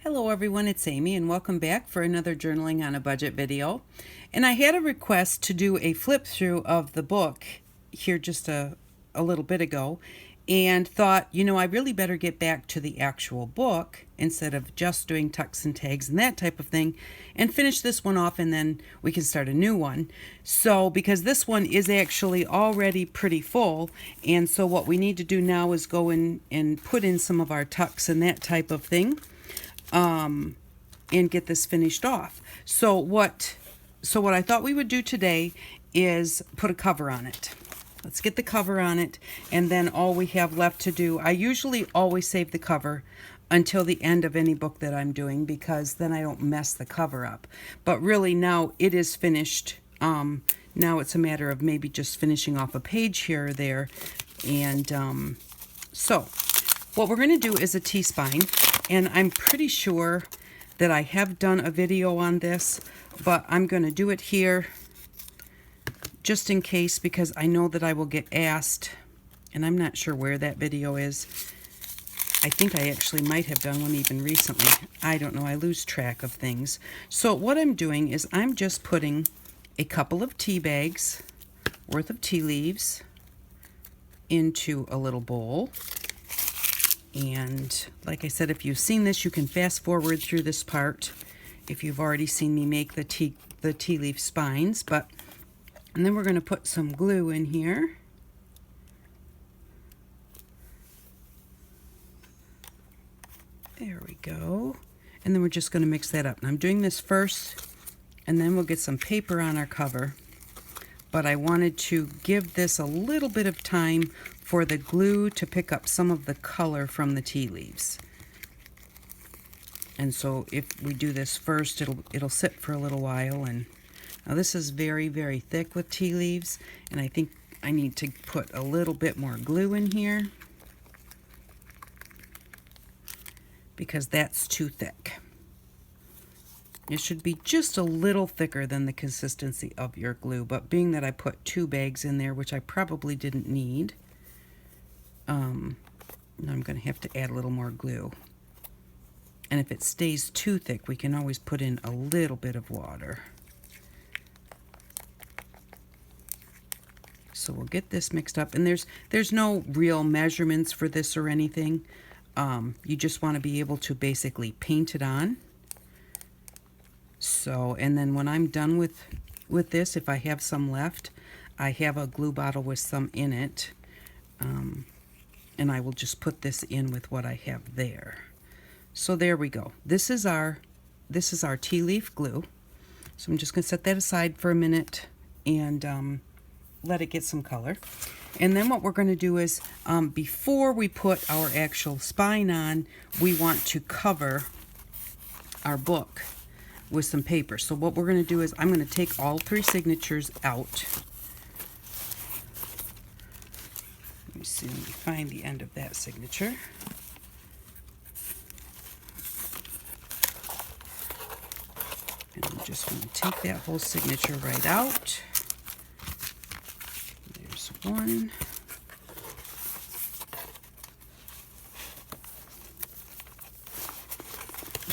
Hello everyone, it's Amy and welcome back for another Journaling on a Budget video. And I had a request to do a flip through of the book here just a little bit ago and thought, I really better get back to the actual book instead of just doing tucks and tags and that type of thing and finish this one off and then we can start a new one. So because this one is actually already pretty full, and so what we need to do now is go in and put in some of our tucks and that type of thing. And get this finished off. So what I thought we would do today is put a cover on it. Let's get the cover on it, and then all we have left to do, I usually always save the cover until the end of any book that I'm doing because then I don't mess the cover up. But really now it is finished. Now it's a matter of maybe just finishing off a page here or there. And so what we're going to do is a T-spine. And I'm pretty sure that I have done a video on this, but I'm going to do it here just in case because I know that I will get asked, and I'm not sure where that video is. I think I actually might have done one even recently. I don't know. I lose track of things. So what I'm doing is I'm just putting a couple of tea bags worth of tea leaves into a little bowl. And like I said, if you've seen this, you can fast forward through this part if you've already seen me make the tea leaf spines. And then we're going to put some glue in here. There we go. And then we're just going to mix that up. And I'm doing this first, and then we'll get some paper on our cover. But I wanted to give this a little bit of time for the glue to pick up some of the color from the tea leaves. And so if we do this first, it'll sit for a little while. And now this is very, very thick with tea leaves, and I think I need to put a little bit more glue in here because that's too thick. It should be just a little thicker than the consistency of your glue, but being that I put 2 bags in there, which I probably didn't need, now I'm going to have to add a little more glue. And if it stays too thick, we can always put in a little bit of water. So we'll get this mixed up, and there's no real measurements for this or anything. You just want to be able to basically paint it on. So, and then when I'm done with this, if I have some left, I have a glue bottle with some in it, and I will just put this in with what I have there. So there we go. This is our tea leaf glue. So I'm just going to set that aside for a minute and let it get some color. And then what we're going to do is, before we put our actual spine on, we want to cover our book with some paper. So what we're going to do is I'm going to take all 3 signatures out. Let me see, let me find the end of that signature. And I'm just going to take that whole signature right out. There's 1.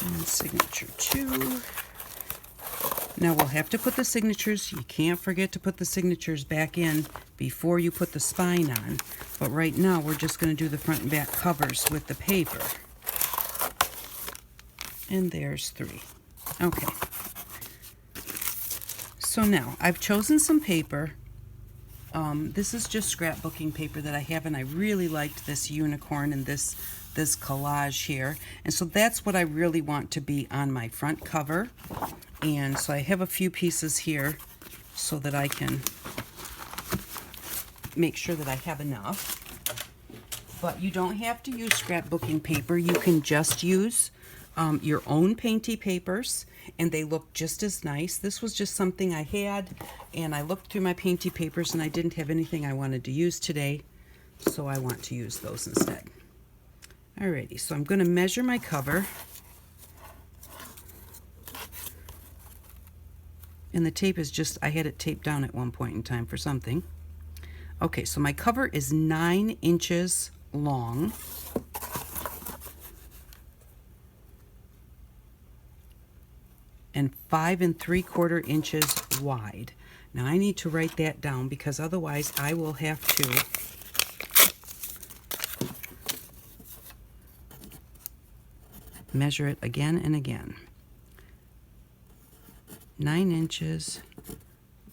And signature 2. Now we'll have to put the signatures, you can't forget to put the signatures back in before you put the spine on. But right now we're just going to do the front and back covers with the paper. And there's 3. Okay. So now I've chosen some paper. This is just scrapbooking paper that I have, and I really liked this unicorn and this collage here. And so that's what I really want to be on my front cover. And so I have a few pieces here so that I can make sure that I have enough. But you don't have to use scrapbooking paper. You can just use your own painty papers, and they look just as nice. This was just something I had, and I looked through my painty papers and I didn't have anything I wanted to use today, so I want to use those instead. Alrighty, so I'm going to measure my cover. And the tape is just, I had it taped down at one point in time for something. Okay, so my cover is 9 inches long. and 5 3/4 inches wide. Now I need to write that down because otherwise I will have to measure it again and again. 9 inches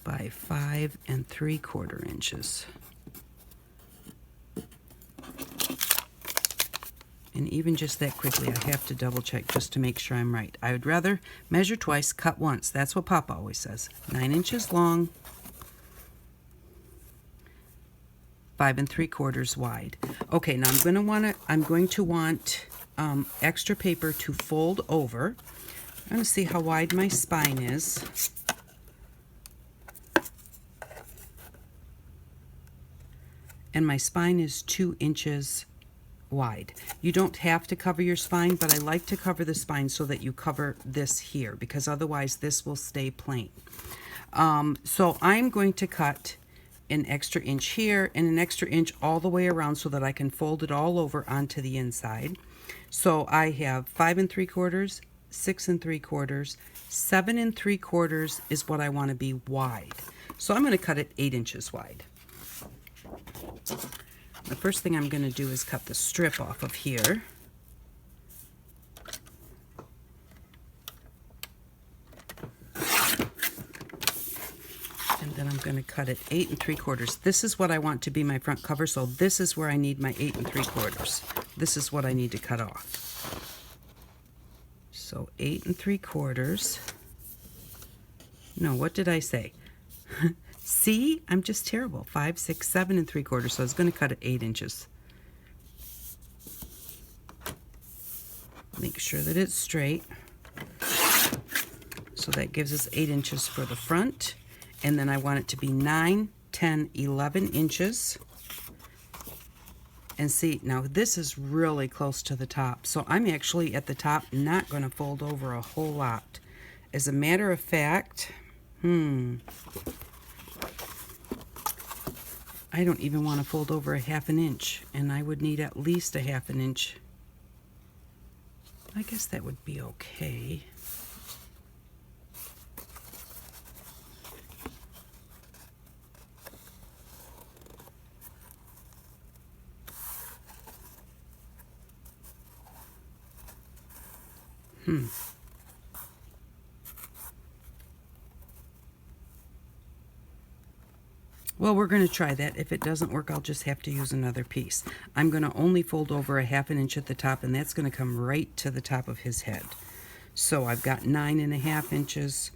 by 5 3/4 inches. And even just that quickly, I have to double check just to make sure I'm right. I would rather measure twice, cut once. That's what Papa always says. 9 inches long, 5 3/4 wide. Okay, now I'm going to want extra paper to fold over. I'm going to see how wide my spine is. And my spine is 2 inches wide. You don't have to cover your spine, but I like to cover the spine so that you cover this here, because otherwise this will stay plain. So I'm going to cut an extra inch here and an extra inch all the way around so that I can fold it all over onto the inside. So I have 5 3/4, 6 3/4, 7 3/4 is what I want to be wide. So I'm going to cut it 8 inches wide. The first thing I'm going to do is cut the strip off of here. And then I'm going to cut it 8 3/4. This is what I want to be my front cover, so this is where I need my 8 3/4. This is what I need to cut off. So 8 3/4. No, what did I say? See, I'm just terrible. 5, 6, 7 3/4. So I was going to cut it 8 inches. Make sure that it's straight. So that gives us 8 inches for the front. And then I want it to be 9, 10, 11 inches. And see, now this is really close to the top. So I'm actually at the top not going to fold over a whole lot. As a matter of fact, I don't even want to fold over a 1/2 inch, and I would need at least a 1/2 inch. I guess that would be okay. Well, we're going to try that. If it doesn't work, I'll just have to use another piece. I'm going to only fold over a 1/2 inch at the top, and that's going to come right to the top of his head. So I've got 9 1/2 inches,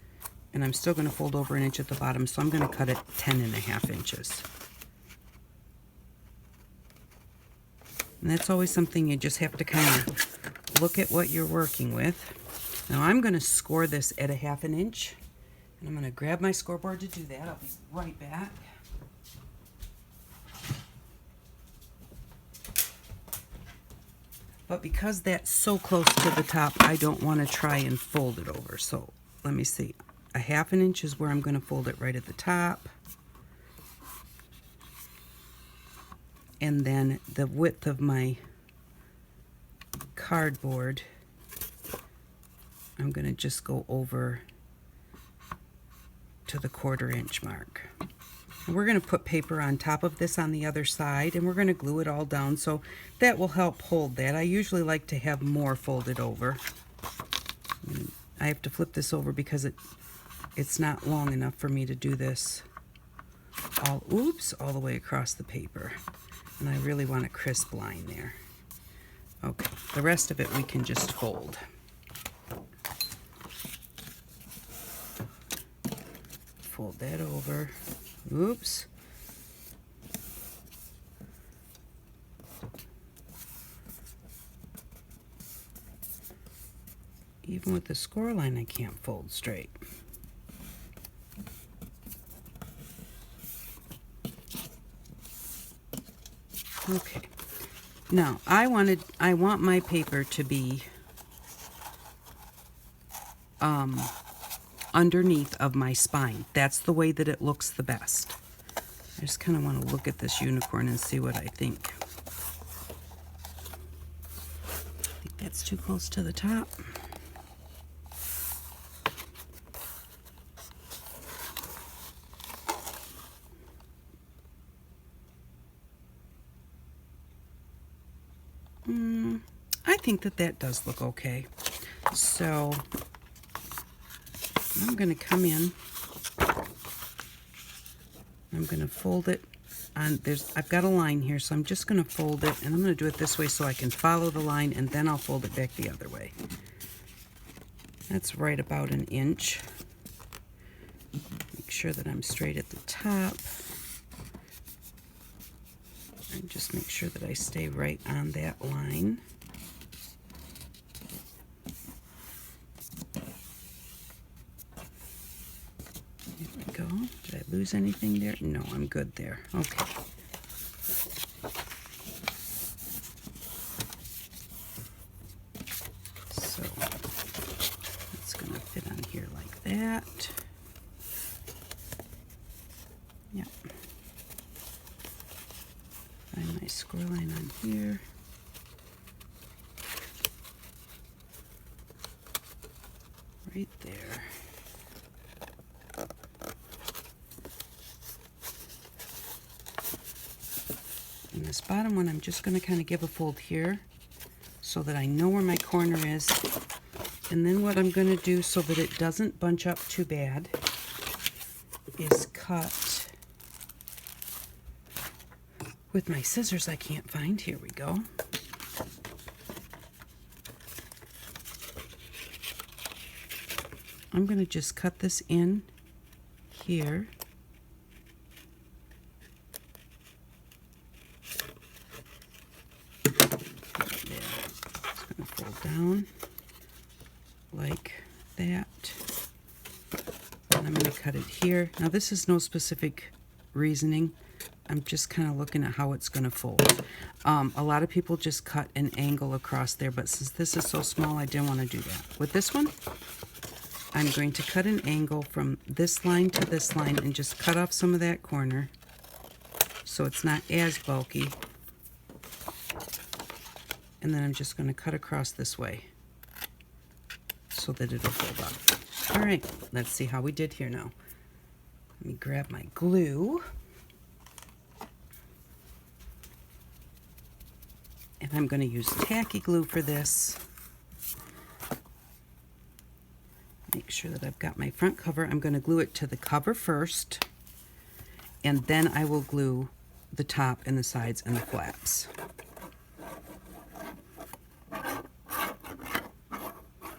and I'm still going to fold over an inch at the bottom, so I'm going to cut it 10 1/2 inches. And that's always something you just have to kind of look at what you're working with. Now I'm going to score this at a 1/2 inch, and I'm going to grab my scoreboard to do that. I'll be right back. But because that's so close to the top, I don't want to try and fold it over. So let me see. A 1/2 inch is where I'm going to fold it right at the top. And then the width of my cardboard, I'm going to just go over to the 1/4 inch mark. And we're going to put paper on top of this on the other side, and we're going to glue it all down, so that will help hold that. I usually like to have more folded over. I have to flip this over because it's not long enough for me to do this all the way across the paper. And I really want a crisp line there. Okay, the rest of it we can just fold. Fold that over. Oops. Even with the score line, I can't fold straight. Okay. Now, I want my paper to be underneath of my spine. That's the way that it looks the best. I just kind of want to look at this unicorn and see what I think. I think that's too close to the top. think that that does look okay. So I'm going to come in. I'm going to fold it on, I've got a line here, so I'm just going to fold it, and I'm going to do it this way so I can follow the line, and then I'll fold it back the other way. That's right about an inch. Make sure that I'm straight at the top. And just make sure that I stay right on that line. There we go. Did I lose anything there? No, I'm good there. Okay. So it's going to fit on here like that. Yep. Find my score line on here. Right there. And this bottom one, I'm just going to kind of give a fold here so that I know where my corner is. And then what I'm going to do so that it doesn't bunch up too bad is cut with my scissors I can't find. Here we go. I'm going to just cut this in here. Down like that, and I'm going to cut it here. Now this is no specific reasoning, I'm just kind of looking at how it's going to fold. A lot of people just cut an angle across there, but since this is so small I didn't want to do that. With this one I'm going to cut an angle from this line to this line and just cut off some of that corner so it's not as bulky. And then I'm just going to cut across this way so that it'll fold up. All right, let's see how we did here now. Let me grab my glue. And I'm going to use tacky glue for this. Make sure that I've got my front cover. I'm going to glue it to the cover first, and then I will glue the top and the sides and the flaps.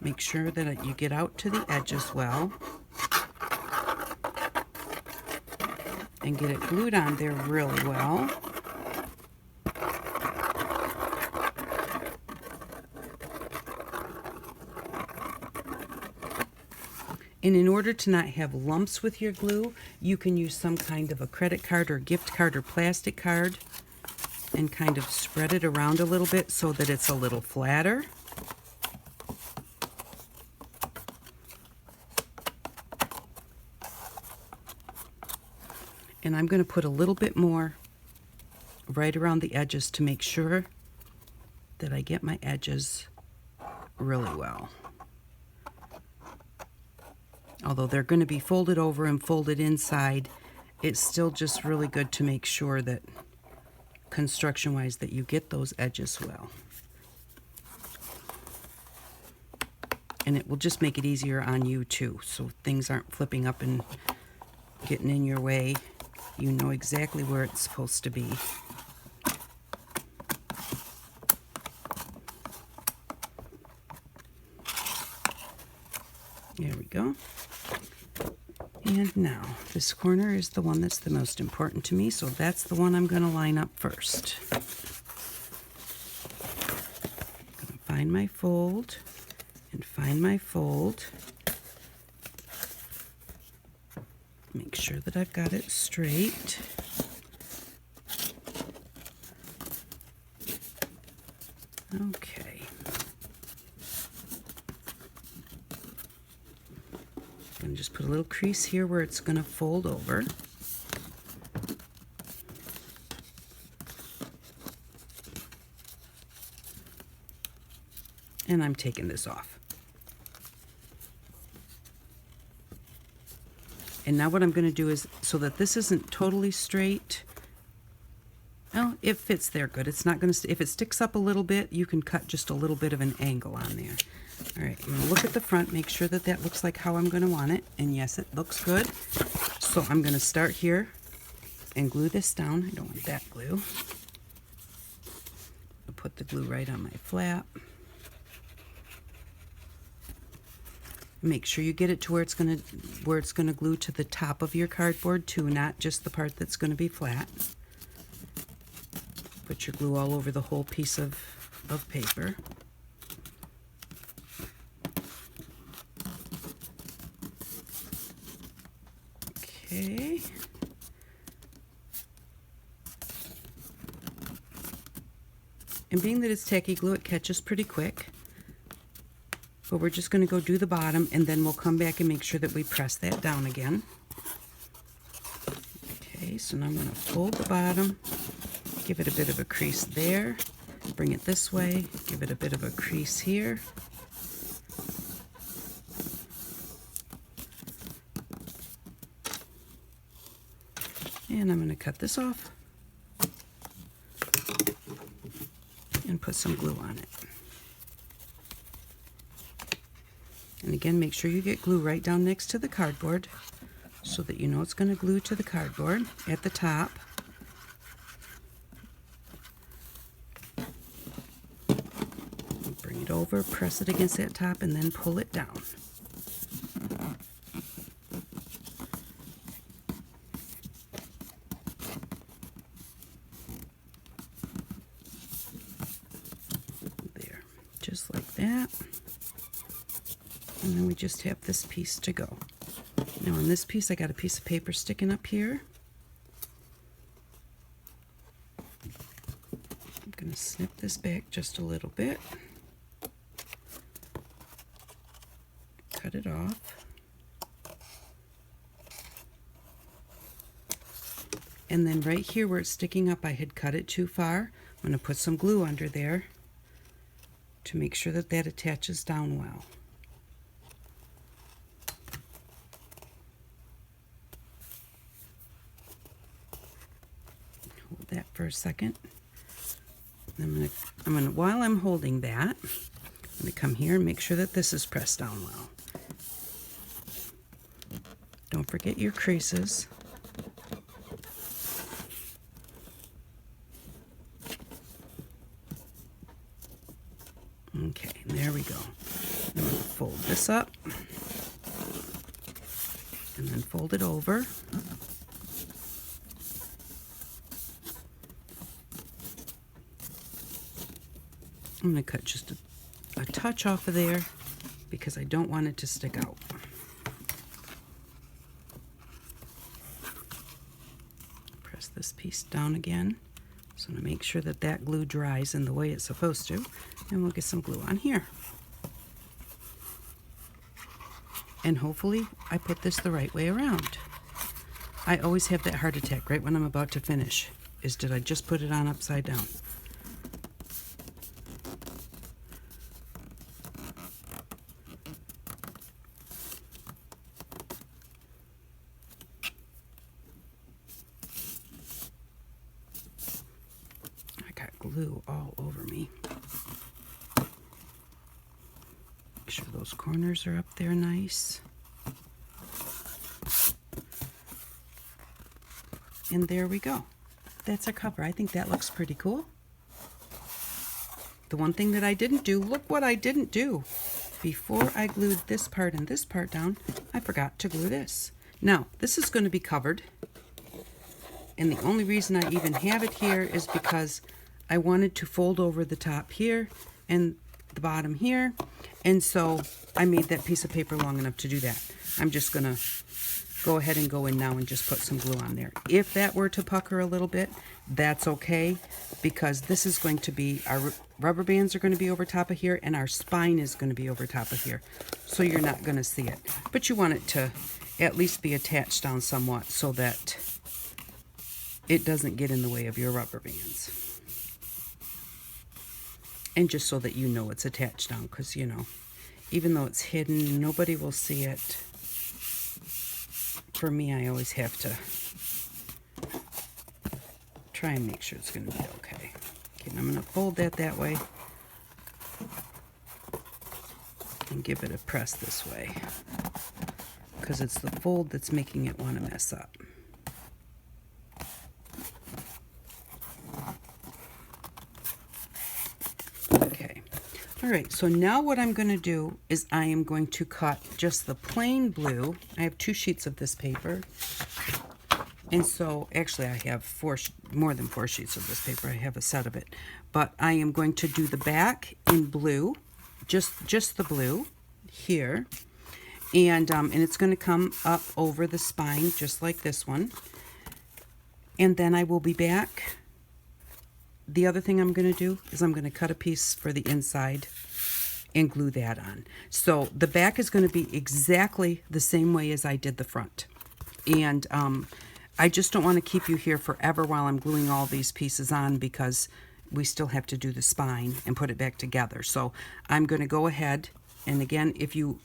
Make sure that you get out to the edge as well and get it glued on there really well. And in order to not have lumps with your glue, you can use some kind of a credit card or gift card or plastic card and kind of spread it around a little bit so that it's a little flatter. And I'm going to put a little bit more right around the edges to make sure that I get my edges really well. Although they're going to be folded over and folded inside, it's still just really good to make sure that construction-wise that you get those edges well. And it will just make it easier on you too, so things aren't flipping up and getting in your way. You know exactly where it's supposed to be. There we go. And now, this corner is the one that's the most important to me, so that's the one I'm going to line up first. I'm going to find my fold and find my fold. Make sure that I've got it straight. Okay. I'm going to just put a little crease here where it's going to fold over. And I'm taking this off. And now what I'm going to do is, so that this isn't totally straight, Well, it fits there good. It's not going to, if it sticks up a little bit, you can cut just a little bit of an angle on there. All right, I'm going to look at the front, make sure that that looks like how I'm going to want it. And yes, it looks good. So I'm going to start here and glue this down. I don't want that glue. I'll put the glue right on my flap. Make sure you get it to where it's going to glue to the top of your cardboard too, not just the part that's going to be flat. Put your glue all over the whole piece of paper. Okay. And being that it's tacky glue, it catches pretty quick. But we're just going to go do the bottom, and then we'll come back and make sure that we press that down again. Okay, so now I'm going to fold the bottom, give it a bit of a crease there, bring it this way, give it a bit of a crease here. And I'm going to cut this off and put some glue on it. And again, make sure you get glue right down next to the cardboard so that you know it's going to glue to the cardboard at the top. Bring it over, press it against that top, and then pull it down. There, just like that. And then we just have this piece to go. Now on this piece, I got a piece of paper sticking up here. I'm going to snip this back just a little bit. Cut it off. And then right here where it's sticking up, I had cut it too far. I'm going to put some glue under there to make sure that that attaches down well. Hold that for a second. I'm gonna while I'm holding that, I'm gonna come here and make sure that this is pressed down well. Don't forget your creases. Okay, there we go. I'm going to fold this up and then fold it over. I'm going to cut just a touch off of there because I don't want it to stick out. Press this piece down again. So I'm going to make sure that that glue dries in the way it's supposed to. And we'll get some glue on here. And hopefully I put this the right way around. I always have that heart attack right when I'm about to finish. Did I just put it on upside down? Glue all over me. Make sure those corners are up there nice. And there we go. That's our cover. I think that looks pretty cool. The one thing that I didn't do, look what I didn't do. Before I glued this part and this part down, I forgot to glue this. Now, this is going to be covered. And the only reason I even have it here is because I wanted to fold over the top here and the bottom here, and so I made that piece of paper long enough to do that. I'm just gonna go ahead and go in now and just put some glue on there. If that were to pucker a little bit, that's okay, because this is going to be, our rubber bands are going to be over top of here, and our spine is going to be over top of here, so you're not going to see it. But you want it to at least be attached down somewhat so that it doesn't get in the way of your rubber bands. And just so that you know it's attached down, because, you know, even though it's hidden, nobody will see it. For me, I always have to try and make sure it's going to be okay. Okay, and I'm going to fold that way and give it a press this way, because it's the fold that's making it want to mess up. Okay. All right, so now what I'm going to do is I am going to cut just the plain blue. I have 2 sheets of this paper. And so, actually I have more than 4 sheets of this paper. I have a set of it. But I am going to do the back in blue, just the blue here. And it's going to come up over the spine just like this one. And then I will be back. The other thing I'm going to do is I'm going to cut a piece for the inside and glue that on. So the back is going to be exactly the same way as I did the front. And I just don't want to keep you here forever while I'm gluing all these pieces on, because we still have to do the spine and put it back together. So I'm going to go ahead, and again, if you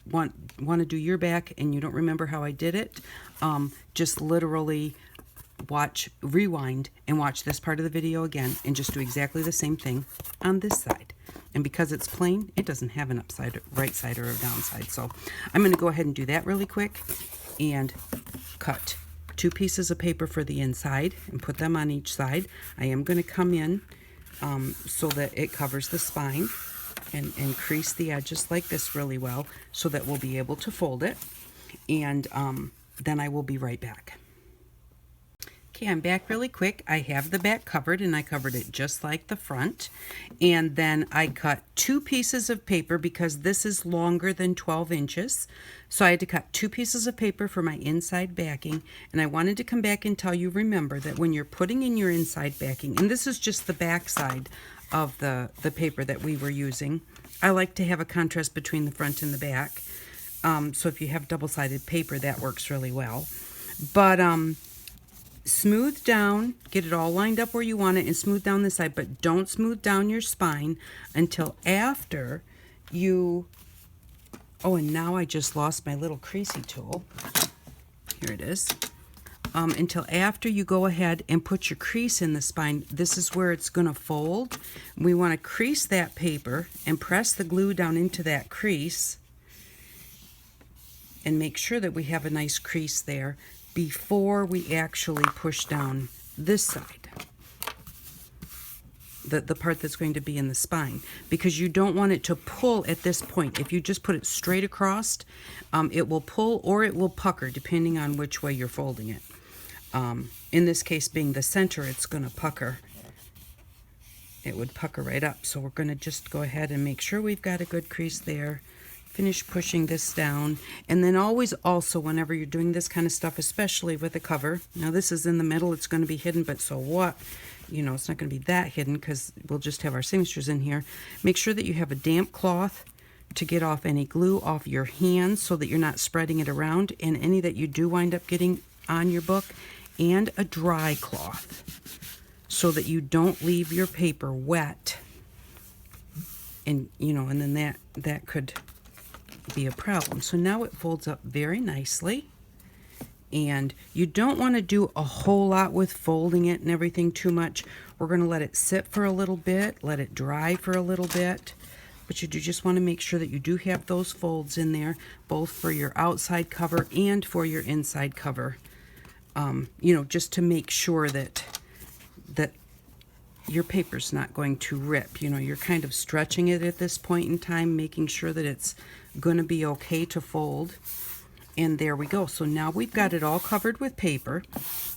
want to do your back and you don't remember how I did it, just literally rewind and watch this part of the video again and just do exactly the same thing on this side. And because it's plain, it doesn't have an right side or a downside. So I'm going to go ahead and do that really quick and cut 2 pieces of paper for the inside and put them on each side. I am going to come in so that it covers the spine and crease the edges like this really well so that we'll be able to fold it. And then I will be right back. Okay, I'm back really quick. I have the back covered, and I covered it just like the front. And then I cut 2 pieces of paper because this is longer than 12 inches. So I had to cut 2 pieces of paper for my inside backing. And I wanted to come back and tell you, remember that when you're putting in your inside backing, and this is just the back side of the paper that we were using. I like to have a contrast between the front and the back. So if you have double-sided paper, that works really well. But smooth down, get it all lined up where you want it, and smooth down the side, but don't smooth down your spine until after you... Oh, and now I just lost my little creasy tool. Here it is. Until after you go ahead and put your crease in the spine. This is where it's going to fold. We want to crease that paper and press the glue down into that crease and make sure that we have a nice crease there before we actually push down this side, the part that's going to be in the spine, because you don't want it to pull at this point. If you just put it straight across, it will pull or it will pucker depending on which way you're folding it. In this case, being the center, it's going to pucker. It would pucker right up. So we're going to just go ahead and make sure we've got a good crease there. Finish pushing this down. And then always also, whenever you're doing this kind of stuff, especially with a cover, now this is in the middle, it's going to be hidden, but so what? You know, it's not going to be that hidden because we'll just have our signatures in here. Make sure that you have a damp cloth to get off any glue off your hands so that you're not spreading it around, and any that you do wind up getting on your book, and a dry cloth so that you don't leave your paper wet. And, you know, and then that could be a problem. So now it folds up very nicely, and you don't want to do a whole lot with folding it and everything too much. We're going to let it sit for a little bit, let it dry for a little bit, but you do just want to make sure that you do have those folds in there, both for your outside cover and for your inside cover. You know, just to make sure that your paper's not going to rip. You know, you're kind of stretching it at this point in time, making sure that it's going to be okay to fold. And there we go. So now we've got it all covered with paper.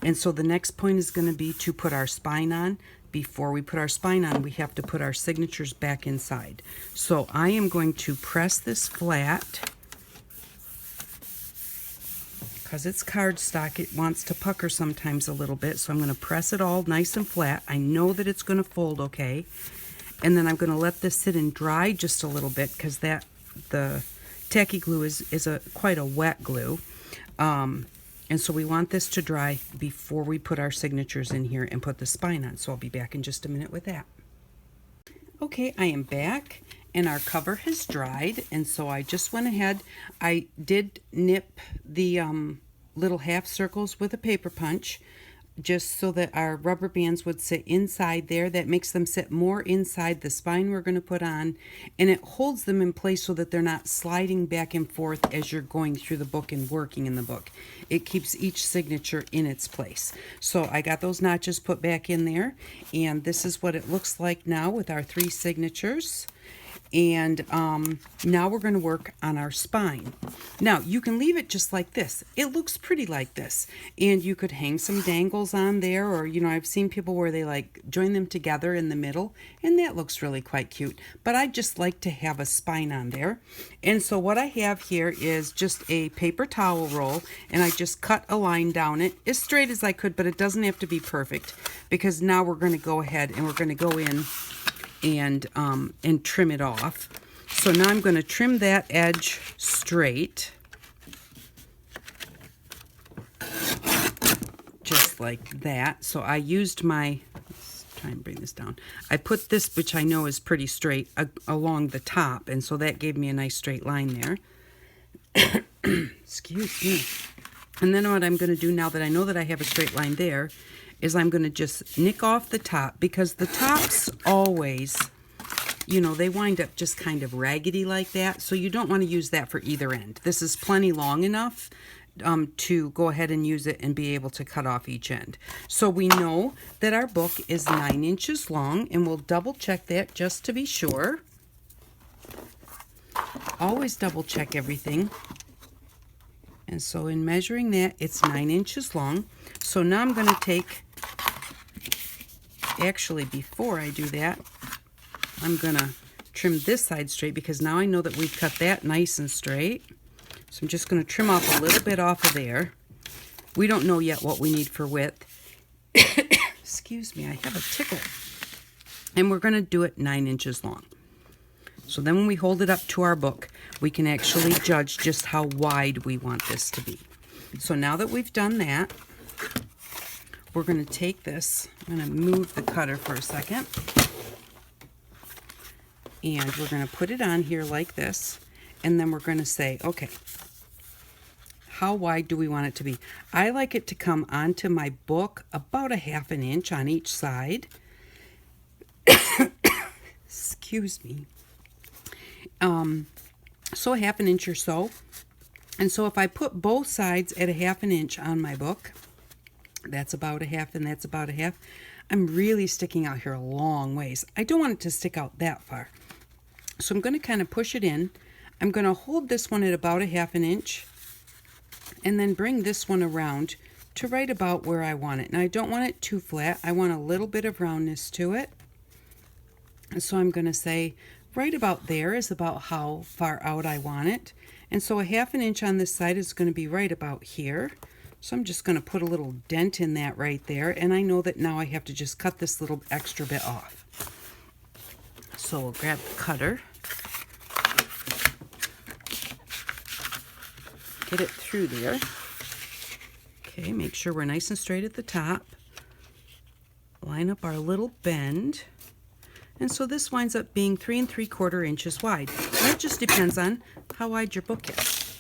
And so the next point is going to be to put our spine on. Before we put our spine on, we have to put our signatures back inside. So I am going to press this flat. Because it's cardstock, it wants to pucker sometimes a little bit. So I'm going to press it all nice and flat. I know that it's going to fold okay. And then I'm going to let this sit and dry just a little bit, because the tacky glue is quite a wet glue. And so we want this to dry before we put our signatures in here and put the spine on. So I'll be back in just a minute with that. Okay, I am back, and our cover has dried, and so I just went ahead. I did nip the little half circles with a paper punch, just so that our rubber bands would sit inside there. That makes them sit more inside the spine we're going to put on, and it holds them in place so that they're not sliding back and forth as you're going through the book and working in the book. It keeps each signature in its place. So I got those notches put back in there, and this is what it looks like now with our 3 signatures. And now we're going to work on our spine. Now, you can leave it just like this. It looks pretty like this. And you could hang some dangles on there, or, you know, I've seen people where they like join them together in the middle, and that looks really quite cute. But I just like to have a spine on there. And so what I have here is just a paper towel roll, and I just cut a line down it as straight as I could, but it doesn't have to be perfect, because now we're going to go ahead and we're going to go in and trim it off. So now I'm going to trim that edge straight, just like that. So I used my, let's try and bring this down. I put this, which I know is pretty straight, along the top, and so that gave me a nice straight line there. Excuse me. And then what I'm going to do, now that I know that I have a straight line there, is I'm going to just nick off the top, because the tops always, you know, they wind up just kind of raggedy like that. So you don't want to use that for either end. This is plenty long enough to go ahead and use it and be able to cut off each end. So we know that our book is 9 inches long, and we'll double check that just to be sure. Always double check everything. And so in measuring that, it's 9 inches long. So now I'm going to take, actually before I do that, I'm going to trim this side straight, because now I know that we've cut that nice and straight. So I'm just going to trim off a little bit off of there. We don't know yet what we need for width. Excuse me, I have a tickle. And we're going to do it 9 inches long. So then when we hold it up to our book, we can actually judge just how wide we want this to be. So now that we've done that, we're going to take this, I'm going to move the cutter for a second, and we're going to put it on here like this, and then we're going to say, okay, how wide do we want it to be? I like it to come onto my book about a 1/2 inch on each side. Excuse me. So a 1/2 inch or so. And so if I put both sides at a 1/2 inch on my book, that's about a 1/2 and that's about a 1/2. I'm really sticking out here a long ways. I don't want it to stick out that far. So I'm going to kind of push it in. I'm going to hold this one at about a 1/2 inch, and then bring this one around to right about where I want it. Now I don't want it too flat. I want a little bit of roundness to it. And so I'm going to say right about there is about how far out I want it. And so a 1/2 inch on this side is going to be right about here. So I'm just going to put a little dent in that right there. And I know that now I have to just cut this little extra bit off. So we'll grab the cutter. Get it through there. Okay, make sure we're nice and straight at the top. Line up our little bend. And so this winds up being 3 3/4 inches wide. That just depends on how wide your book is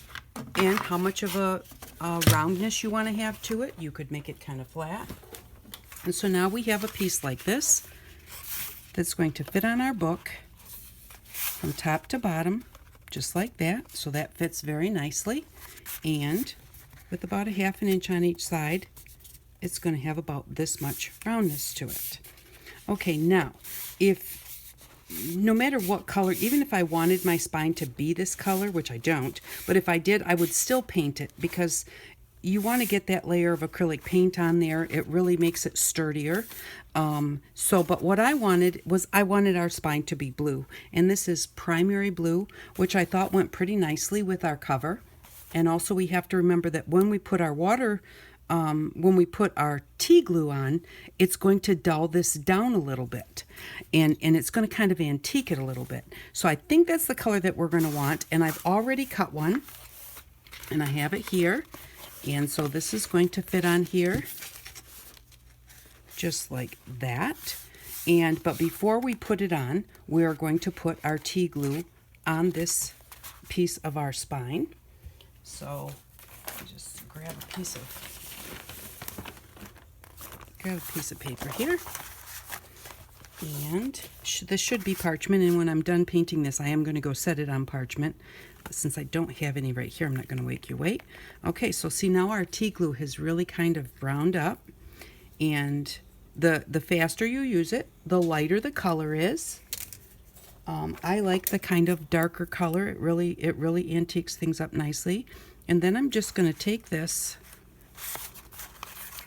and how much of a roundness you want to have to it. You could make it kind of flat. And so now we have a piece like this that's going to fit on our book from top to bottom, just like that. So that fits very nicely. And with about a 1/2 inch on each side, it's going to have about this much roundness to it. Okay, now, no matter what color, even if I wanted my spine to be this color, which I don't, but if I did, I would still paint it, because you want to get that layer of acrylic paint on there. It really makes it sturdier. But what I wanted was, I wanted our spine to be blue, and this is primary blue, which I thought went pretty nicely with our cover. And also we have to remember that when we put our when we put our tea glue on, it's going to dull this down a little bit, and it's going to kind of antique it a little bit. So I think that's the color that we're going to want, and I've already cut one, and I have it here. And so this is going to fit on here just like that. But before we put it on, we're going to put our tea glue on this piece of our spine. So just grab a piece of Got a piece of paper here. And this should be parchment, and when I'm done painting this, I am going to go set it on parchment. But since I don't have any right here, I'm not going to make you wait. Okay, so see, now our tea glue has really kind of browned up, and the faster you use it, the lighter the color is. I like the kind of darker color. It really antiques things up nicely. And then I'm just going to take this,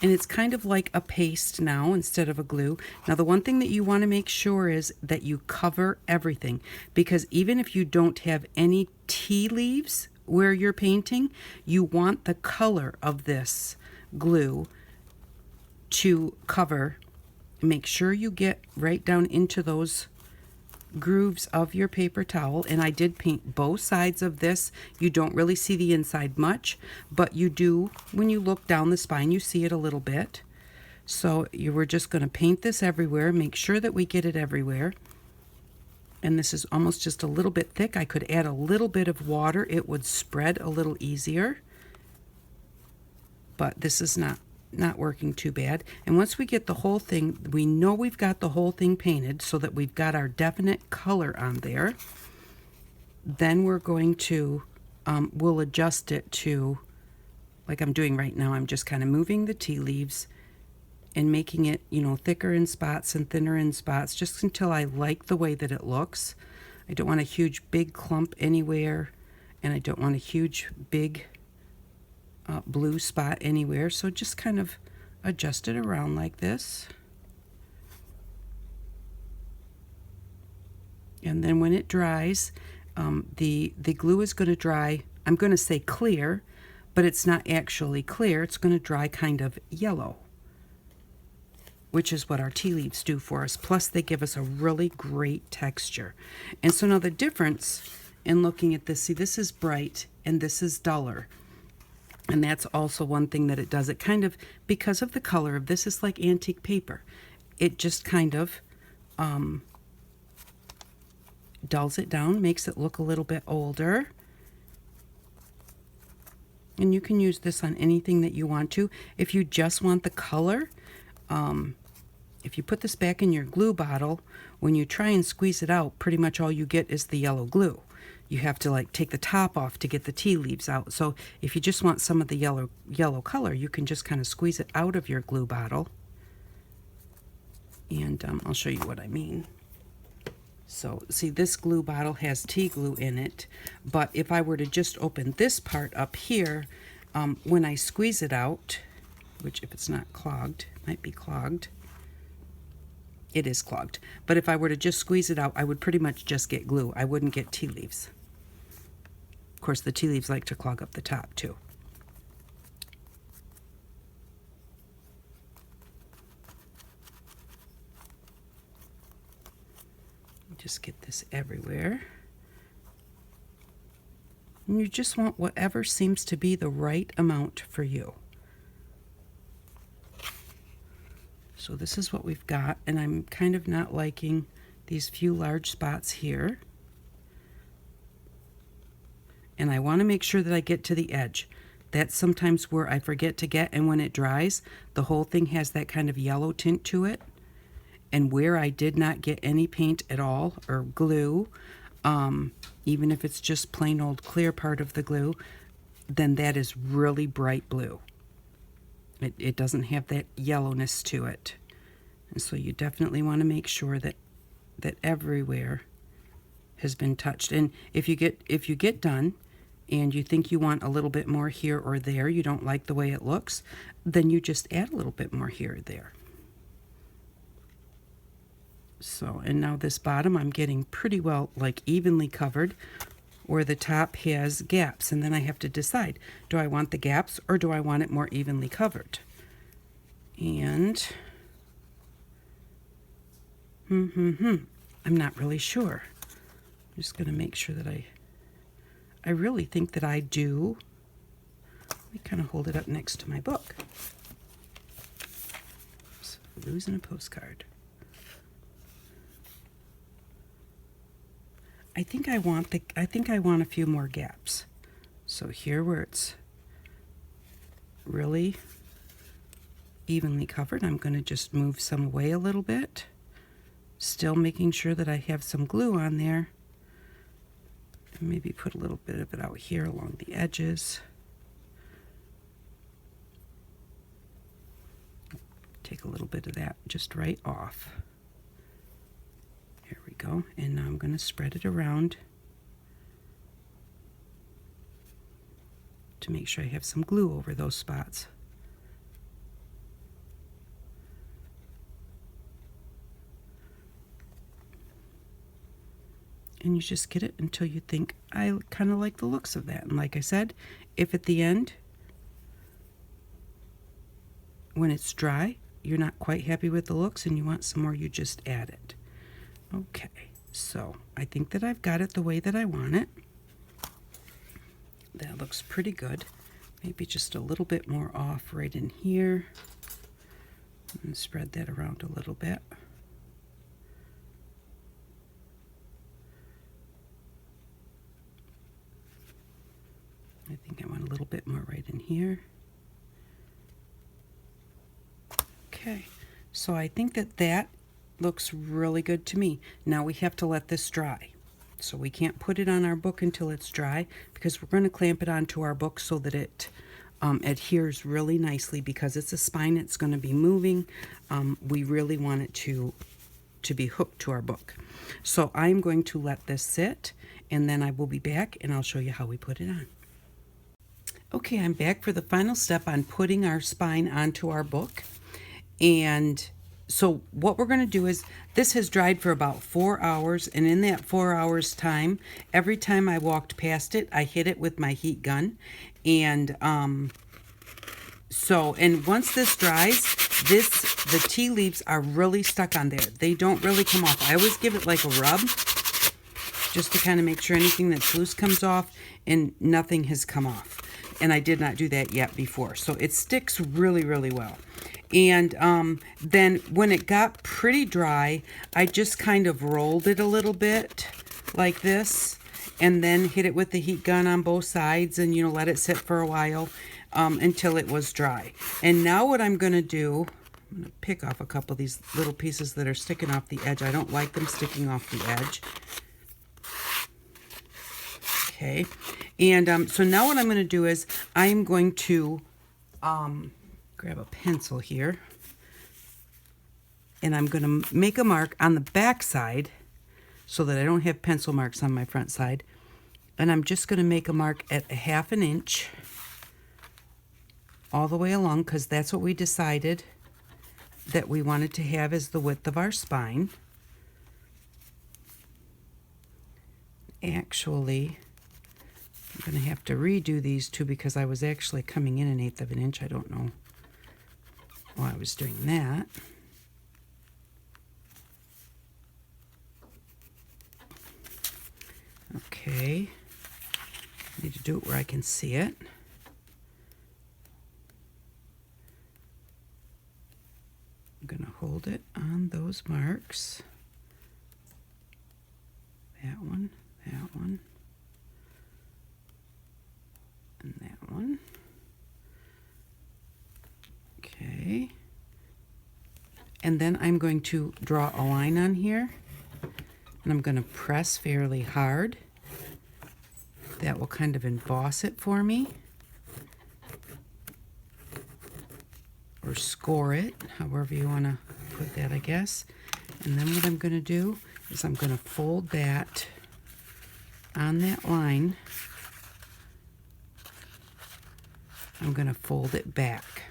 and it's kind of like a paste now instead of a glue. Now, the one thing that you want to make sure is that you cover everything, because even if you don't have any tea leaves where you're painting, you want the color of this glue to cover. Make sure you get right down into those grooves of your paper towel. And I did paint both sides of this. You don't really see the inside much, but you do when you look down the spine, you see it a little bit. So we're just going to paint this everywhere. Make sure that we get it everywhere. And this is almost just a little bit thick. I could add a little bit of water. It would spread a little easier, but this is not working too bad. And once we get the whole thing, we know we've got the whole thing painted so that we've got our definite color on there. Then we're going to, we'll adjust it to, like I'm doing right now, I'm just kind of moving the tea leaves and making it, you know, thicker in spots and thinner in spots, just until I like the way that it looks. I don't want a huge big clump anywhere, and I don't want a huge big blue spot anywhere, so just kind of adjust it around like this. And then when it dries, the glue is going to dry, I'm going to say clear, but it's not actually clear. It's going to dry kind of yellow, which is what our tea leaves do for us. Plus, they give us a really great texture. And so now the difference in looking at this, see, this is bright and this is duller. And that's also one thing that it does. It kind of, because of the color of this, is like antique paper. It just kind of dulls it down, makes it look a little bit older. And you can use this on anything that you want to. If you just want the color, if you put this back in your glue bottle, when you try and squeeze it out, pretty much all you get is the yellow glue. You have to like take the top off to get the tea leaves out. So if you just want some of the yellow color, you can just kind of squeeze it out of your glue bottle. And I'll show you what I mean. So see, this glue bottle has tea glue in it, but if I were to just open this part up here, when I squeeze it out, which if it's not clogged, it might be clogged. It is clogged. But if I were to just squeeze it out, I would pretty much just get glue. I wouldn't get tea leaves. Of course, the tea leaves like to clog up the top too. Just get this everywhere. And you just want whatever seems to be the right amount for you. So this is what we've got, and I'm kind of not liking these few large spots here. And I want to make sure that I get to the edge. That's sometimes where I forget to get, and when it dries, the whole thing has that kind of yellow tint to it. And where I did not get any paint at all, or glue, even if it's just plain old clear part of the glue, then that is really bright blue. It doesn't have that yellowness to it. And so you definitely want to make sure that everywhere has been touched. And if you get done and you think you want a little bit more here or there, you don't like the way it looks, then you just add a little bit more here or there. So, and now this bottom I'm getting pretty well like evenly covered, where the top has gaps, and then I have to decide, do I want the gaps or do I want it more evenly covered? And I'm not really sure. I'm just going to make sure that I really think that I do. Let me kind of hold it up next to my book. So, losing a postcard. I think I want a few more gaps. So here where it's really evenly covered. I'm going to just move some away a little bit, still making sure that I have some glue on there. And maybe put a little bit of it out here along the edges. Take a little bit of that just right off. There we go. And now I'm going to spread it around to make sure I have some glue over those spots. And you just get it until you think, I kind of like the looks of that. And like I said, if at the end, when it's dry, you're not quite happy with the looks and you want some more, you just add it. Okay, so I think that I've got it the way that I want it. That looks pretty good. Maybe just a little bit more off right in here. And spread that around a little bit. I think I want a little bit more right in here. Okay, so I think that that looks really good to me. Now we have to let this dry. So we can't put it on our book until it's dry, because we're going to clamp it onto our book so that it adheres really nicely, because it's a spine, it's going to be moving. We really want it to be hooked to our book. So I'm going to let this sit, and then I will be back and I'll show you how we put it on. Okay, I'm back for the final step on putting our spine onto our book. And so what we're going to do is, this has dried for about 4 hours, and in that 4 hours time, every time I walked past it, I hit it with my heat gun. And and once this dries, the tea leaves are really stuck on there. They don't really come off. I always give it like a rub, just to kind of make sure anything that's loose comes off, and nothing has come off. And I did not do that yet before. So it sticks really, really well. And then when it got pretty dry, I just kind of rolled it a little bit like this, and then hit it with the heat gun on both sides, and, you know, let it sit for a while until it was dry. And now what I'm going to do, I'm going to pick off a couple of these little pieces that are sticking off the edge. I don't like them sticking off the edge. Okay, and so now what I'm going to do is I'm going to grab a pencil here, and I'm going to make a mark on the back side so that I don't have pencil marks on my front side. And I'm just going to make a mark at a 1/2 inch all the way along, because that's what we decided that we wanted to have as the width of our spine. Actually, I'm going to have to redo these two, because I was actually coming in 1/8 of an inch. I don't know why I was doing that. Okay, I need to do it where I can see it. I'm going to hold it on those marks. That one, that one, and that one. Okay. And then I'm going to draw a line on here, and I'm going to press fairly hard. That will kind of emboss it for me, or score it, however you want to put that, I guess. And then what I'm going to do is I'm going to fold that on that line. I'm going to fold it back.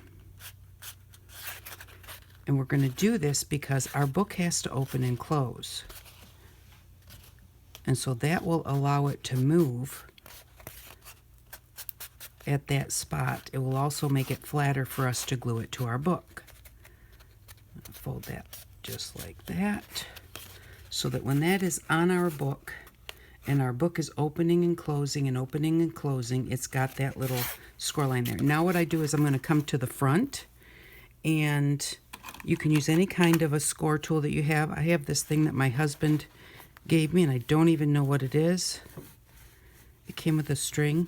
And we're going to do this because our book has to open and close. And so that will allow it to move at that spot. It will also make it flatter for us to glue it to our book. I'll fold that just like that, so that when that is on our book, and our book is opening and closing and opening and closing, it's got that little score line there. Now what I do is I'm going to come to the front, and you can use any kind of a score tool that you have. I have this thing that my husband gave me, and I don't even know what it is. It came with a string.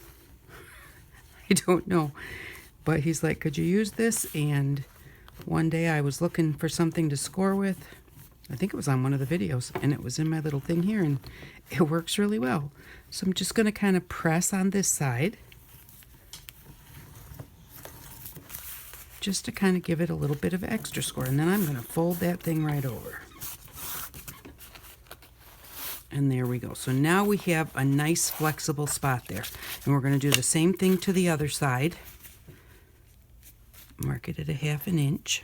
I don't know. But he's like, could you use this? And One day I was looking for something to score with. I think it was on one of the videos, and it was in my little thing here, and it works really well. So I'm just going to kind of press on this side, just to kind of give it a little bit of extra score, and then I'm going to fold that thing right over. And there we go. So now we have a nice flexible spot there. And we're going to do the same thing to the other side. Mark it at 1/2 inch.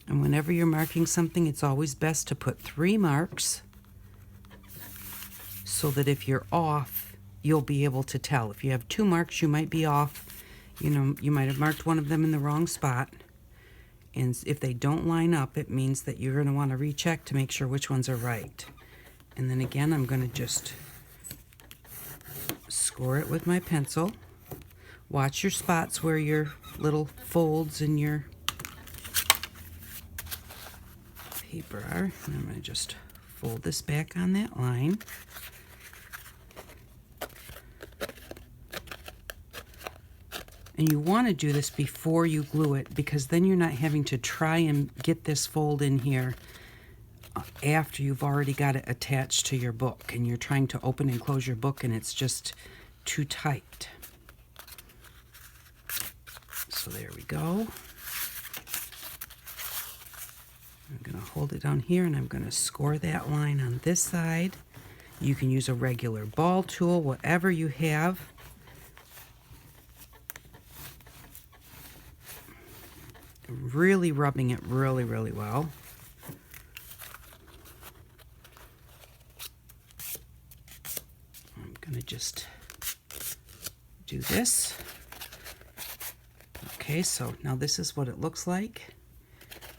And whenever you're marking something, it's always best to put 3 marks so that if you're off, you'll be able to tell. If you have 2 marks, you might be off. You know, you might have marked one of them in the wrong spot. And if they don't line up, it means that you're going to want to recheck to make sure which ones are right. And then again, I'm going to just score it with my pencil. Watch your spots where your little folds in your paper are. And I'm going to just fold this back on that line. And you want to do this before you glue it, because then you're not having to try and get this fold in here after you've already got it attached to your book and you're trying to open and close your book and it's just too tight. So there we go. I'm going to hold it down here and I'm going to score that line on this side. You can use a regular ball tool, whatever you have. Really rubbing it really, really well. I'm going to just do this. Okay, so now this is what it looks like.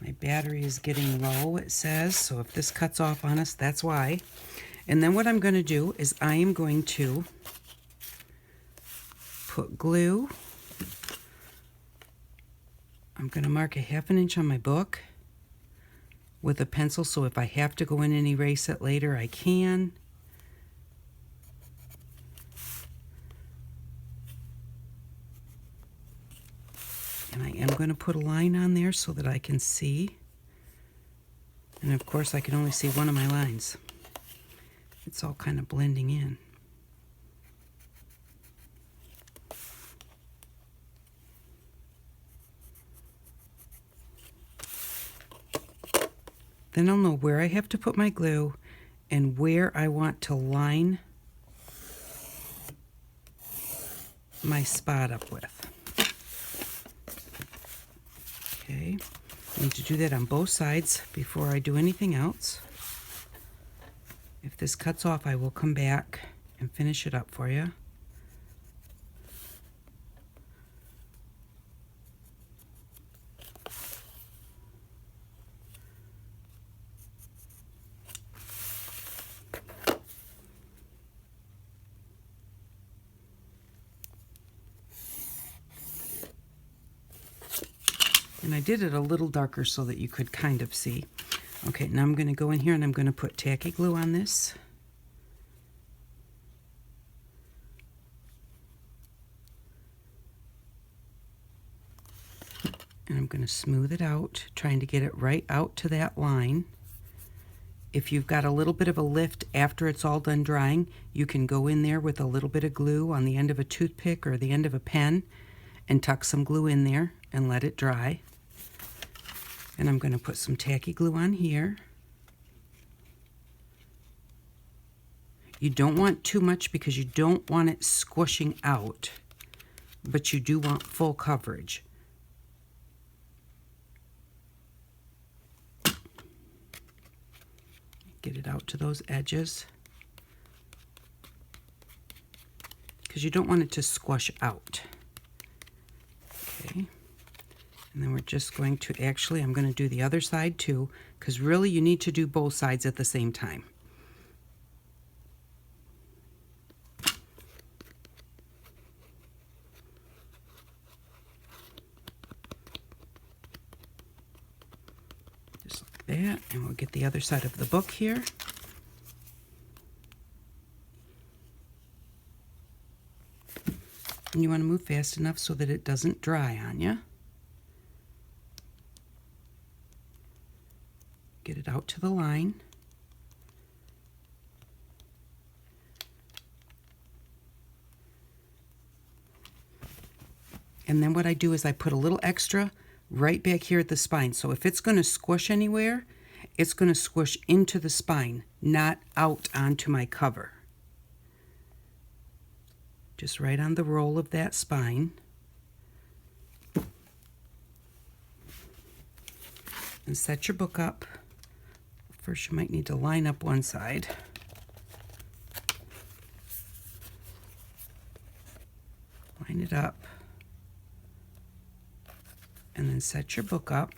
My battery is getting low, it says, so if this cuts off on us, that's why. And then what I'm going to do is I am going to put glue. I'm going to mark 1/2 inch on my book with a pencil, so if I have to go in and erase it later, I can. And I am going to put a line on there so that I can see. And of course, I can only see one of my lines. It's all kind of blending in. Then I'll know where I have to put my glue and where I want to line my spot up with. Okay, I need to do that on both sides before I do anything else. If this cuts off, I will come back and finish it up for you. And I did it a little darker so that you could kind of see. Okay, now I'm going to go in here and I'm going to put tacky glue on this. And I'm going to smooth it out, trying to get it right out to that line. If you've got a little bit of a lift after it's all done drying, you can go in there with a little bit of glue on the end of a toothpick or the end of a pen and tuck some glue in there and let it dry. And I'm going to put some tacky glue on here. You don't want too much because you don't want it squishing out, but you do want full coverage. Get it out to those edges because you don't want it to squash out. Okay. And then we're just going to, actually, I'm going to do the other side too, because really you need to do both sides at the same time. Just like that, and we'll get the other side of the book here. And you want to move fast enough so that it doesn't dry on you. out to the line. And then what I do is I put a little extra right back here at the spine. So if it's going to squish anywhere, it's going to squish into the spine, not out onto my cover. Just right on the roll of that spine. And set your book up. First, you might need to line up one side. Line it up. And then set your book up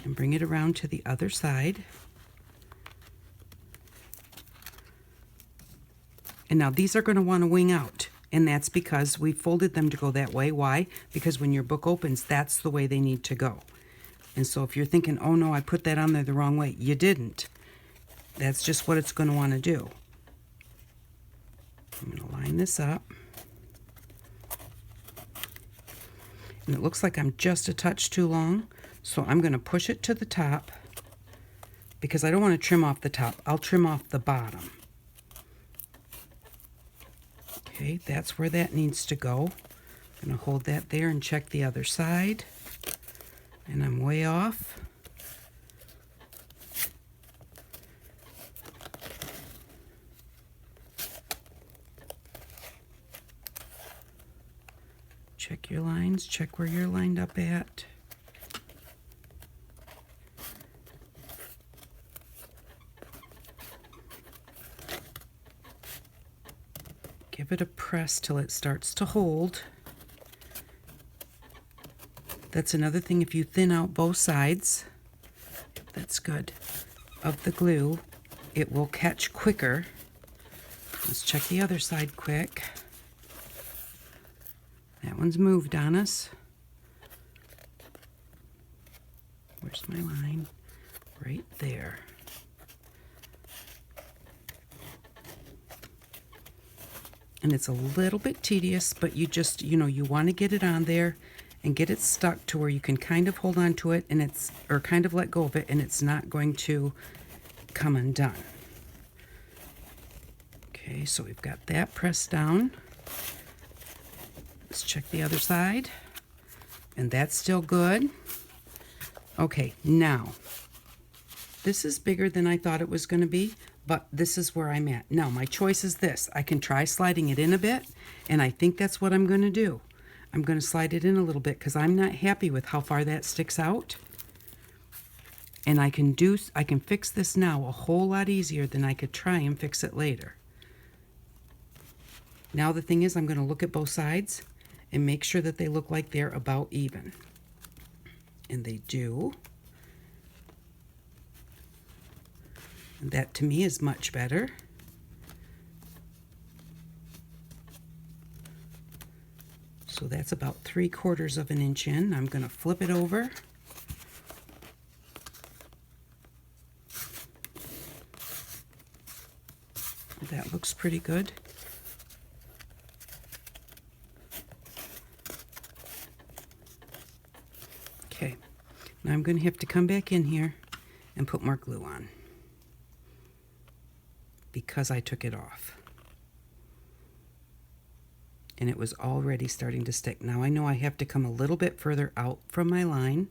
and bring it around to the other side. And now these are going to want to wing out, and that's because we folded them to go that way. Why? Because when your book opens, that's the way they need to go. And so if you're thinking, oh no, I put that on there the wrong way, you didn't. That's just what it's going to want to do. I'm going to line this up. And it looks like I'm just a touch too long, so I'm going to push it to the top because I don't want to trim off the top. I'll trim off the bottom. Okay, that's where that needs to go. I'm going to hold that there and check the other side. And I'm way off. Check your lines, check where you're lined up at. Give it a press till it starts to hold. That's another thing, if you thin out both sides, that's good, of the glue, it will catch quicker. Let's check the other side quick. That one's moved on us. Where's my line? Right there. And it's a little bit tedious, but you just, you want to get it on there and get it stuck to where you can kind of hold on to it and or kind of let go of it, and it's not going to come undone. Okay, so we've got that pressed down. Let's check the other side. And that's still good. Okay, now, this is bigger than I thought it was going to be, but this is where I'm at. Now, my choice is this. I can try sliding it in a bit, and I think that's what I'm going to do. I'm going to slide it in a little bit because I'm not happy with how far that sticks out. And I can fix this now a whole lot easier than I could try and fix it later. Now the thing is, I'm going to look at both sides and make sure that they look like they're about even. And they do. And that to me is much better. So that's about 3/4 of an inch in. I'm going to flip it over. That looks pretty good. Okay, now I'm going to have to come back in here and put more glue on because I took it off. And it was already starting to stick. Now I know I have to come a little bit further out from my line.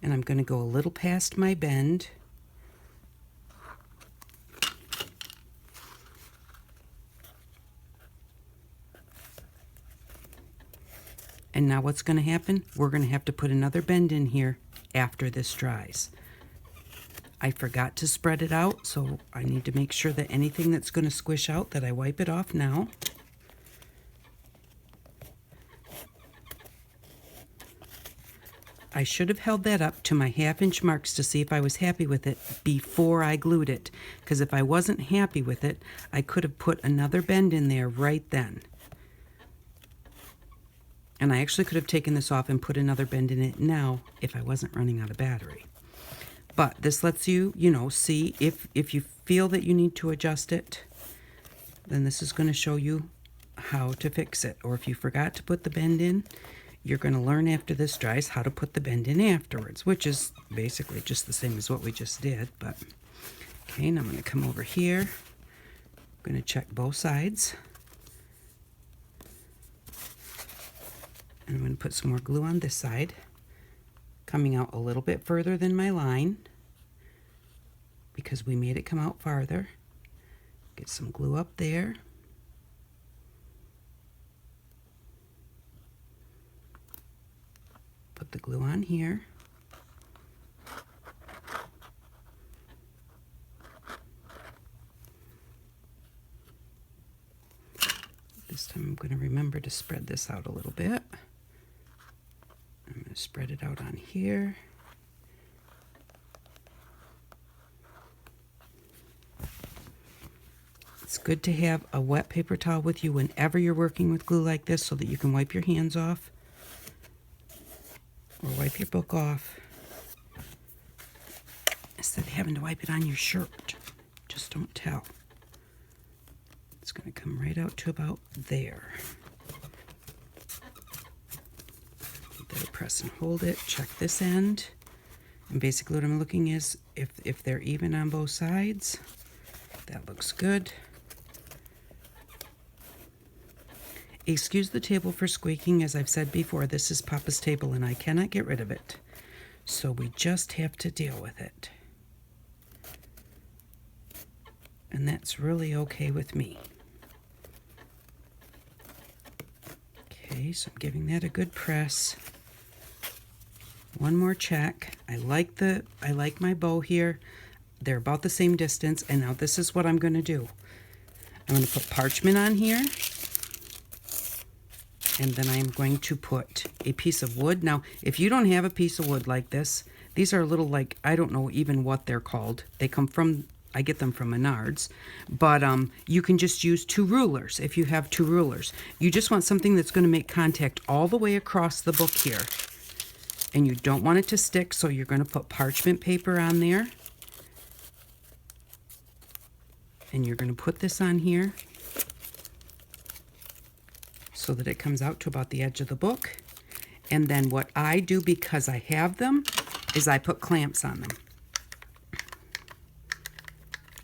And I'm going to go a little past my bend. And now what's going to happen? We're going to have to put another bend in here after this dries. I forgot to spread it out, so I need to make sure that anything that's going to squish out, that I wipe it off now. I should have held that up to my 1/2 inch marks to see if I was happy with it before I glued it, because if I wasn't happy with it, I could have put another bend in there right then. And I actually could have taken this off and put another bend in it now if I wasn't running out of battery. But this lets you, see if you feel that you need to adjust it, then this is going to show you how to fix it. Or if you forgot to put the bend in, you're going to learn after this dries how to put the bend in afterwards, which is basically just the same as what we just did. But okay, now I'm going to come over here. I'm going to check both sides. And I'm going to put some more glue on this side, coming out a little bit further than my line because we made it come out farther. Get some glue up there. Put the glue on here. This time I'm going to remember to spread this out a little bit. I'm going to spread it out on here. It's good to have a wet paper towel with you whenever you're working with glue like this so that you can wipe your hands off or wipe your book off instead of having to wipe it on your shirt. Just don't tell. It's going to come right out to about there. There, press and hold it. Check this end. And basically what I'm looking is if they're even on both sides. That looks good. Excuse the table for squeaking. As I've said before, this is Papa's table and I cannot get rid of it. So we just have to deal with it. And that's really okay with me. Okay, so I'm giving that a good press. One more check. I like my bow here. They're about the same distance, and now this is what I'm going to do. I'm going to put parchment on here. And then I'm going to put a piece of wood. Now, if you don't have a piece of wood like this, these are little, like, I don't know even what they're called. They come from, I get them from Menards. But you can just use 2 rulers if you have 2 rulers. You just want something that's going to make contact all the way across the book here. And you don't want it to stick, so you're going to put parchment paper on there. And you're going to put this on here so that it comes out to about the edge of the book. And then what I do, because I have them, is I put clamps on them.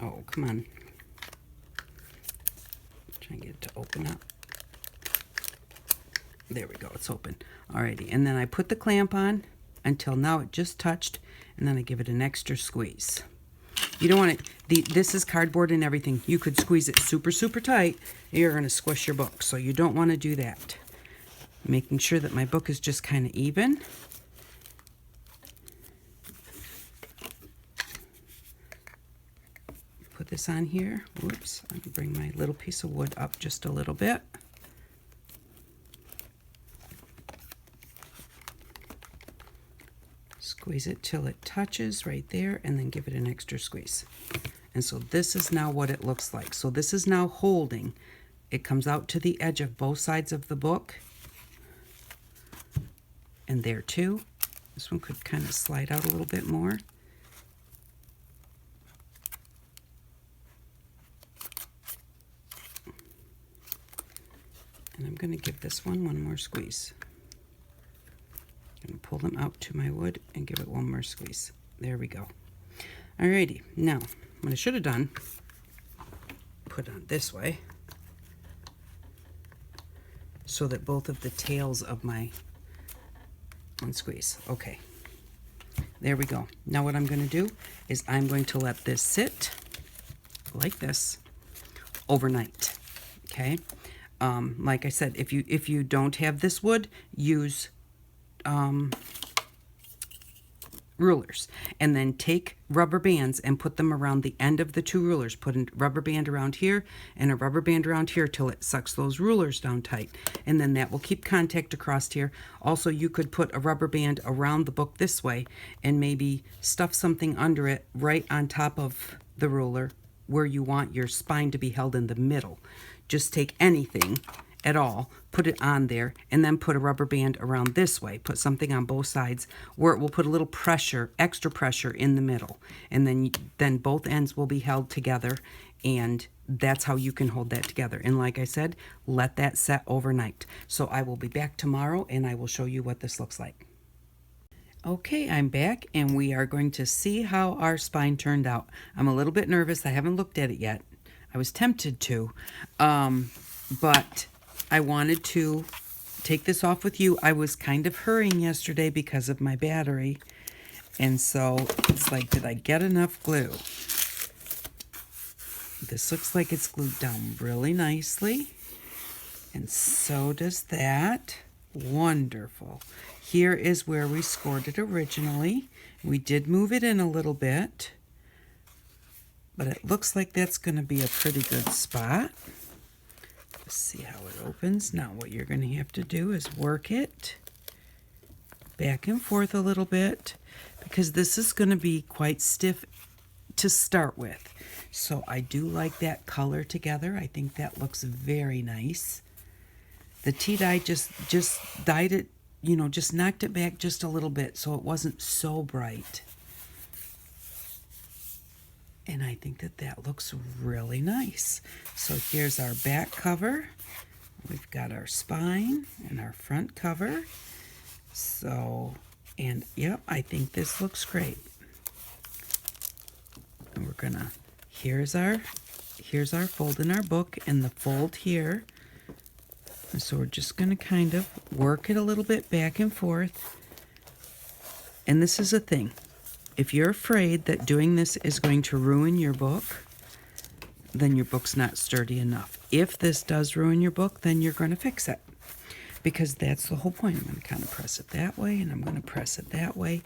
Oh, come on. Try and get it to open up. There we go, it's open. Alrighty, and then I put the clamp on until now it just touched, and then I give it an extra squeeze. You don't want it, this is cardboard and everything. You could squeeze it super, super tight. You're going to squish your book, so you don't want to do that. Making sure that my book is just kind of even. Put this on here. Whoops, I'm going to bring my little piece of wood up just a little bit. Squeeze it till it touches right there, and then give it an extra squeeze. And so this is now what it looks like. So this is now holding. It comes out to the edge of both sides of the book. And there too. This one could kind of slide out a little bit more. And I'm going to give this one more squeeze. I'm going to pull them out to my wood and give it one more squeeze. There we go. Alrighty, now what I should have done, put on this way so that both of the tails of my one squeeze. Okay, there we go. Now what I'm going to do is I'm going to let this sit like this overnight. Okay, like I said, if you don't have this wood, use rulers, and then take rubber bands and put them around the end of the 2 rulers. Put a rubber band around here and a rubber band around here till it sucks those rulers down tight, and then that will keep contact across here. Also, you could put a rubber band around the book this way and maybe stuff something under it right on top of the ruler where you want your spine to be held in the middle. Just take anything at all, put it on there, and then put a rubber band around this way. Put something on both sides where it will put a little pressure, extra pressure in the middle. And then both ends will be held together, and that's how you can hold that together. And like I said, let that set overnight. So I will be back tomorrow, and I will show you what this looks like. Okay, I'm back, and we are going to see how our spine turned out. I'm a little bit nervous. I haven't looked at it yet. I was tempted to, but I wanted to take this off with you. I was kind of hurrying yesterday because of my battery, and so it's like, did I get enough glue? This looks like it's glued down really nicely, and so does that. Wonderful. Here is where we scored it originally. We did move it in a little bit, but it looks like that's going to be a pretty good spot. Let's see how it opens. Now what you're going to have to do is work it back and forth a little bit, because this is going to be quite stiff to start with. So I do like that color together. I think that looks very nice. The tea dye just dyed it, just knocked it back just a little bit so it wasn't so bright. And I think that looks really nice. So here's our back cover. We've got our spine and our front cover. So, and yep, I think this looks great. And we're gonna, here's our fold in our book, and the fold here. And so we're just gonna kind of work it a little bit back and forth. And this is a thing. If you're afraid that doing this is going to ruin your book, then your book's not sturdy enough. If this does ruin your book, then you're going to fix it, because that's the whole point. I'm going to kind of press it that way, and I'm going to press it that way.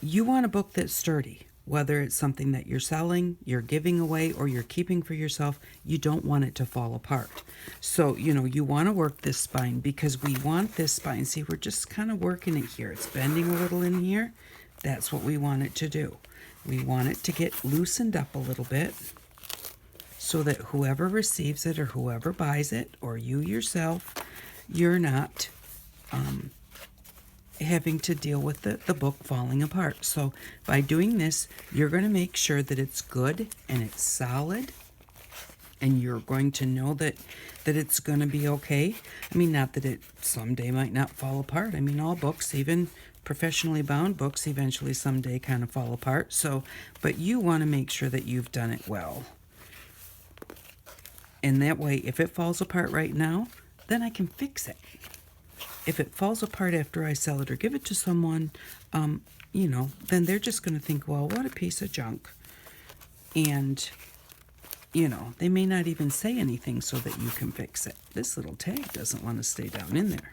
You want a book that's sturdy, whether it's something that you're selling, you're giving away, or you're keeping for yourself. You don't want it to fall apart. So, you want to work this spine, because we want this spine. See, we're just kind of working it here. It's bending a little in here. That's what we want it to do. We want it to get loosened up a little bit so that whoever receives it or whoever buys it, or you yourself, you're not having to deal with the book falling apart. So by doing this, you're going to make sure that it's good and it's solid, and you're going to know that it's going to be okay. I mean, not that it someday might not fall apart. I mean, all books, even professionally bound books, eventually someday kind of fall apart. So, but you want to make sure that you've done it well. And that way, if it falls apart right now, then I can fix it. If it falls apart after I sell it or give it to someone, then they're just going to think, well, what a piece of junk. And, they may not even say anything so that you can fix it. This little tag doesn't want to stay down in there.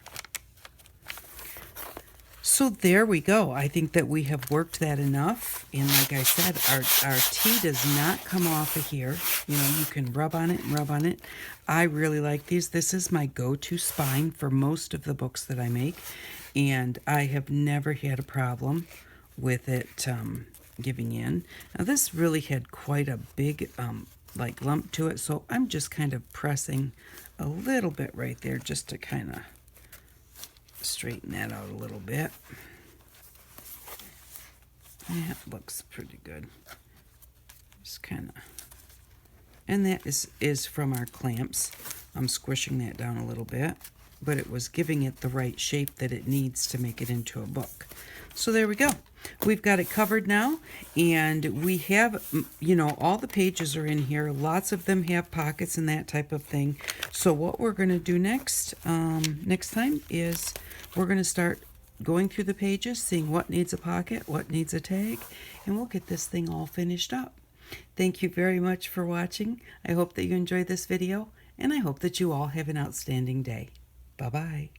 So there we go. I think that we have worked that enough. And like I said, our tea does not come off of here. You can rub on it and rub on it. I really like these. This is my go-to spine for most of the books that I make. And I have never had a problem with it giving in. Now this really had quite a big lump to it. So I'm just kind of pressing a little bit right there just to kind of straighten that out a little bit. That looks pretty good. Just kind of, and that is from our clamps. I'm squishing that down a little bit, but it was giving it the right shape that it needs to make it into a book. So there we go. We've got it covered now, and we have, all the pages are in here. Lots of them have pockets and that type of thing. So what we're going to do next time is we're going to start going through the pages, seeing what needs a pocket, what needs a tag, and we'll get this thing all finished up. Thank you very much for watching. I hope that you enjoyed this video, and I hope that you all have an outstanding day. Bye-bye.